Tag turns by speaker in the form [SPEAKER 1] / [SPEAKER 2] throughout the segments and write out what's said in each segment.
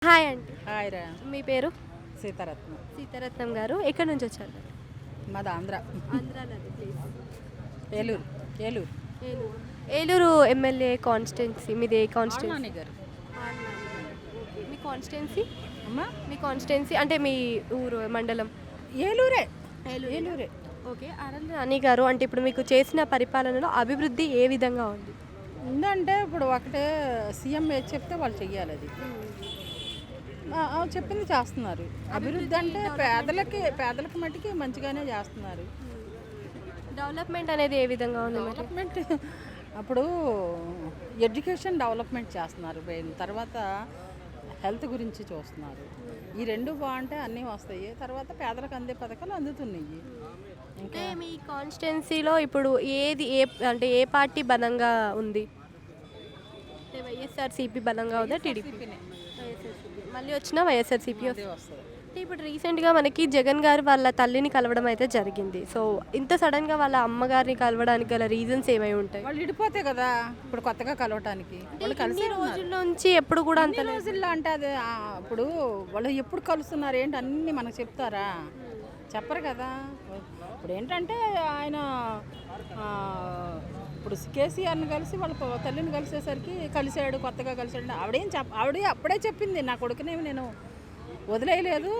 [SPEAKER 1] Hi అండి.
[SPEAKER 2] Hi రా.
[SPEAKER 1] మీ పేరు?
[SPEAKER 2] సీతారత్నం.
[SPEAKER 1] సీతారత్నం గారు. ఎక్కడి నుంచి వచ్చారు?
[SPEAKER 2] మాది Andhra.
[SPEAKER 1] ఆంధ్రానది please.
[SPEAKER 2] Eluru. Eluru.
[SPEAKER 1] Eluru. Eluru MLA constituency మీది ఏ కాన్స్టిట్యున్సీ?
[SPEAKER 2] ఆళ్ళనాని గారు.
[SPEAKER 1] ఓకే. మీ కాన్స్టిట్యున్సీ?
[SPEAKER 2] అమ్మా
[SPEAKER 1] మీ కాన్స్టిట్యున్సీ అంటే మీ ఊరు మండలం?
[SPEAKER 2] ఏలూరే.
[SPEAKER 1] ఏలూరు.
[SPEAKER 2] ఏలూరే.
[SPEAKER 1] ఓకే. ఆళ్ళనాని గారు అంటే ఇప్పుడు మీకు చేసిన పరిపాలనలో అభివృద్ధి ఏ విధంగా ఉంది?
[SPEAKER 2] ఉందంటే ఇప్పుడు ఒకటే సీఎం ఏది చెప్తే వాళ్ళు చెయ్యాలి అది. చెప్పింది చేస్తున్నారు. అభివృద్ధి అంటే పేదలకి మట్టికి మంచిగానే చేస్తున్నారు.
[SPEAKER 1] డెవలప్మెంట్ అనేది ఏ విధంగా ఉంది?
[SPEAKER 2] డెవలప్మెంట్ అప్పుడు ఎడ్యుకేషన్ డెవలప్మెంట్ చేస్తున్నారు. తర్వాత హెల్త్ గురించి చూస్తున్నారు. ఈ రెండు బాగుంటే అన్నీ వస్తాయి. తర్వాత పేదలకు అందే పథకాలు అందుతున్నాయి.
[SPEAKER 1] అంటే మీ కాన్స్టిట్యున్సీలో ఇప్పుడు ఏది అంటే ఏ పార్టీ బలంగా ఉంది? అంటే వైఎస్ఆర్సీపీ బలంగా ఉందా? టీడీపీ? మళ్ళీ వచ్చిన వైఎస్ఆర్సీపీ
[SPEAKER 2] వస్తుంది.
[SPEAKER 1] అంటే ఇప్పుడు రీసెంట్గా మనకి జగన్ గారు వాళ్ళ తల్లిని కలవడం అయితే జరిగింది. సో ఇంత సడన్గా వాళ్ళ అమ్మగారిని కలవడానికి గల రీజన్స్ ఏమై ఉంటాయి?
[SPEAKER 2] వాళ్ళు విడిపోతే కదా ఇప్పుడు కొత్తగా కలవటానికి. వాళ్ళు కలిసి
[SPEAKER 1] రోజుల నుంచి ఎప్పుడు కూడా అంత
[SPEAKER 2] రోజుల్లో అంటే అదే ఇప్పుడు వాళ్ళు ఎప్పుడు కలుస్తున్నారు ఏంటి అన్నీ మనకు చెప్తారా? చెప్పరు కదా. ఇప్పుడు ఏంటంటే ఆయన ఇప్పుడు కేసీఆర్ని కలిసి వాళ్ళ తల్లిని కలిసేసరికి కలిశాడు, కొత్తగా కలిశాడు. ఆవిడే అప్పుడే చెప్పింది, నా కొడుకునేమి నేను వదిలేయలేదు,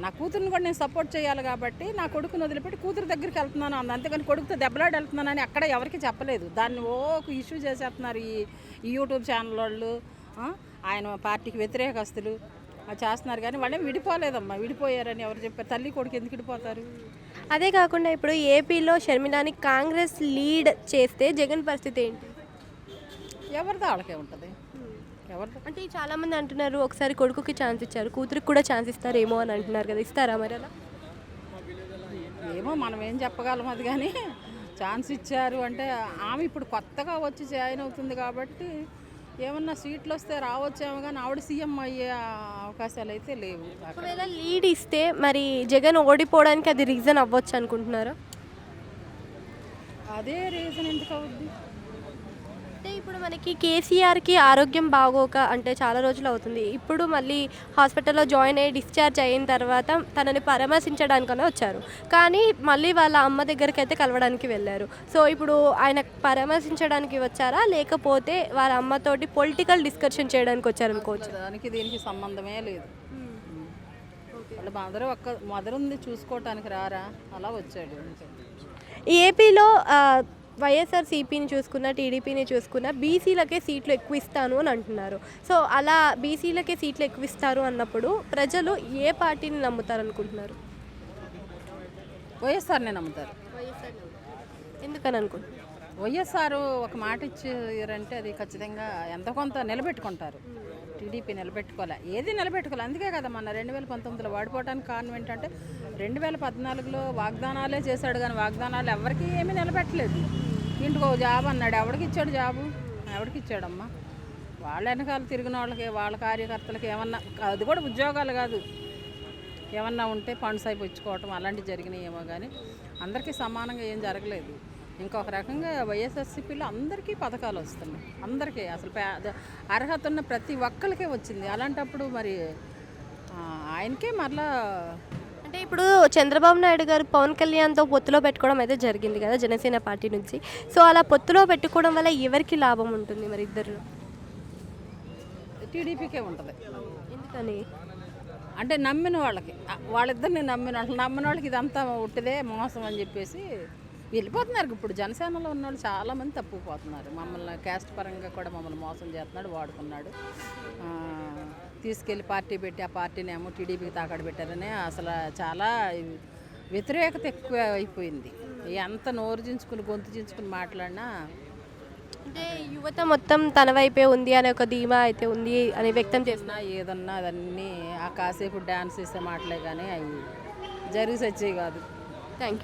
[SPEAKER 2] నా కూతురుని కూడా నేను సపోర్ట్ చేయాలి కాబట్టి నా కొడుకుని వదిలిపెట్టి కూతురు దగ్గరికి వెళ్తున్నాను అంది. అంతేకాని కొడుకుతో దెబ్బలాడి వెళ్తున్నానని అక్కడ ఎవరికి చెప్పలేదు. దాన్ని ఇష్యూ చేసేస్తున్నారు ఈ యూట్యూబ్ ఛానల్ వాళ్ళు, ఆయన పార్టీకి వ్యతిరేకస్తులు అది చేస్తున్నారు. కానీ వాళ్ళేం విడిపోలేదమ్మా. విడిపోయారని ఎవరు చెప్పారు? తల్లి కొడుకు ఎందుకు విడిపోతారు?
[SPEAKER 1] అదే కాకుండా ఇప్పుడు ఏపీలో షర్మిలాని కాంగ్రెస్ లీడ్ చేస్తే జగన్ పరిస్థితి ఏంటి?
[SPEAKER 2] ఎవరిదో వాళ్ళకే ఉంటుంది. ఎవరిదో
[SPEAKER 1] అంటే చాలామంది అంటున్నారు ఒకసారి కొడుకుకి ఛాన్స్ ఇచ్చారు, కూతురికి కూడా ఛాన్స్ ఇస్తారేమో అని అంటున్నారు కదా, ఇస్తారా మరి అలా?
[SPEAKER 2] ఏమో మనం ఏం చెప్పగలం అది. కానీ ఛాన్స్ ఇచ్చారు అంటే ఆమె ఇప్పుడు కొత్తగా వచ్చి జాయిన్ అవుతుంది కాబట్టి ఏమన్నా సీట్లు వస్తే రావచ్చేమో, కానీ ఆవిడ సీఎం అయ్యే అవకాశాలు అయితే లేవు.
[SPEAKER 1] ఒకవేళ లీడ్ ఇస్తే మరి జగన్ ఓడిపోవడానికి అది రీజన్ అవ్వచ్చు అనుకుంటున్నారా?
[SPEAKER 2] అదే రీజన్ ఎందుకు అవుద్ది?
[SPEAKER 1] అంటే ఇప్పుడు మనకి కేసీఆర్కి ఆరోగ్యం బాగోక అంటే చాలా రోజులు అవుతుంది. ఇప్పుడు మళ్ళీ హాస్పిటల్లో జాయిన్ అయ్యి డిశ్చార్జ్ అయిన తర్వాత తనని పరామర్శించడానికనే వచ్చారు. కానీ మళ్ళీ వాళ్ళ అమ్మ దగ్గరికి అయితే కలవడానికి వెళ్ళారు. సో ఇప్పుడు ఆయన పరామర్శించడానికి వచ్చారా, లేకపోతే వాళ్ళ అమ్మతోటి పొలిటికల్ డిస్కషన్ చేయడానికి వచ్చారనుకోవచ్చు?
[SPEAKER 2] దానికి దీనికి సంబంధమే లేదు. వాళ్ళ మదర్ ఉంది చూసుకోవటానికి రారా, అలా వచ్చాడు.
[SPEAKER 1] ఏపీలో వైఎస్ఆర్సీపీని చూసుకున్న, టీడీపీని చూసుకున్న బీసీలకే సీట్లు ఎక్కువ ఇస్తాను అని అంటున్నారు. సో అలా బీసీలకే సీట్లు ఎక్కువ ఇస్తారు అన్నప్పుడు ప్రజలు ఏ పార్టీని నమ్ముతారు అనుకుంటున్నారు?
[SPEAKER 2] వైఎస్ఆర్నే నమ్ముతారు.
[SPEAKER 1] ఎందుకని అనుకుంటున్నారు?
[SPEAKER 2] వైఎస్ఆర్ ఒక మాట ఇచ్చారంటే అది ఖచ్చితంగా ఎంత కొంత నిలబెట్టుకుంటారు. టీడీపీ ఏది నిలబెట్టుకోలే. అందుకే కదా మన 2019లో వాడిపోవడానికి కారణం ఏంటంటే 2014లో వాగ్దానాలే చేశాడు, కానీ వాగ్దానాలు ఎవరికి ఏమీ నిలబెట్టలేదు. ఇంటికి ఒక జాబ్ అన్నాడు, ఎవరికి ఇచ్చాడు జాబు? ఎవరికి ఇచ్చాడమ్మా? వాళ్ళ వెనకాల తిరిగిన వాళ్ళకి, వాళ్ళ కార్యకర్తలకి ఏమన్నా, అది కూడా ఉద్యోగాలు కాదు, ఏమన్నా ఉంటే ఫండ్స్ అయిపోయించుకోవటం అలాంటివి జరిగినాయి ఏమో, కానీ అందరికీ సమానంగా ఏం జరగలేదు. ఇంకొక రకంగా వైఎస్ఆర్సీపీలో అందరికీ పథకాలు వస్తున్నాయి. అందరికీ అసలు అర్హత ఉన్న ప్రతి ఒక్కరికే వచ్చింది. అలాంటప్పుడు మరి ఆయనకే మరలా
[SPEAKER 1] అంటే ఇప్పుడు చంద్రబాబు నాయుడు గారు పవన్ కళ్యాణ్తో పొత్తులో పెట్టుకోవడం అయితే జరిగింది కదా జనసేన పార్టీ నుంచి. సో అలా పొత్తులో పెట్టుకోవడం వల్ల ఎవరికి లాభం ఉంటుంది మరి? ఇద్దరు
[SPEAKER 2] టీడీపీకే ఉంటుంది.
[SPEAKER 1] ఎందుకని
[SPEAKER 2] అంటే నమ్మిన వాళ్ళకి, వాళ్ళిద్దరిని నమ్మిన వాళ్ళకి ఇదంతా ఉట్టిదే మోసం అని చెప్పేసి వెళ్ళిపోతున్నారు. ఇప్పుడు జనసేనలో ఉన్న వాళ్ళు చాలామంది తప్పుకుపోతున్నారు. మమ్మల్ని క్యాస్ట్ పరంగా కూడా మమ్మల్ని మోసం చేస్తున్నాడు, వాడుకున్నాడు, తీసుకెళ్ళి పార్టీ పెట్టి ఆ పార్టీని ఏమో టీడీపీకి తాకడ పెట్టారని అసలు చాలా వ్యతిరేకత ఎక్కువ అయిపోయింది. ఎంత నోరు చించుకుని గొంతు చించుకుని మాట్లాడినా
[SPEAKER 1] అంటే యువత మొత్తం తన వైపే ఉంది అనే ఒక ధీమా అయితే ఉంది అని వ్యక్తం చేస్తున్నా.
[SPEAKER 2] ఏదన్నా అదన్నీ ఆ కాసేపు డ్యాన్స్ చేసే మాటలే కానీ అవి జరిగి సచ్చేవి కాదు.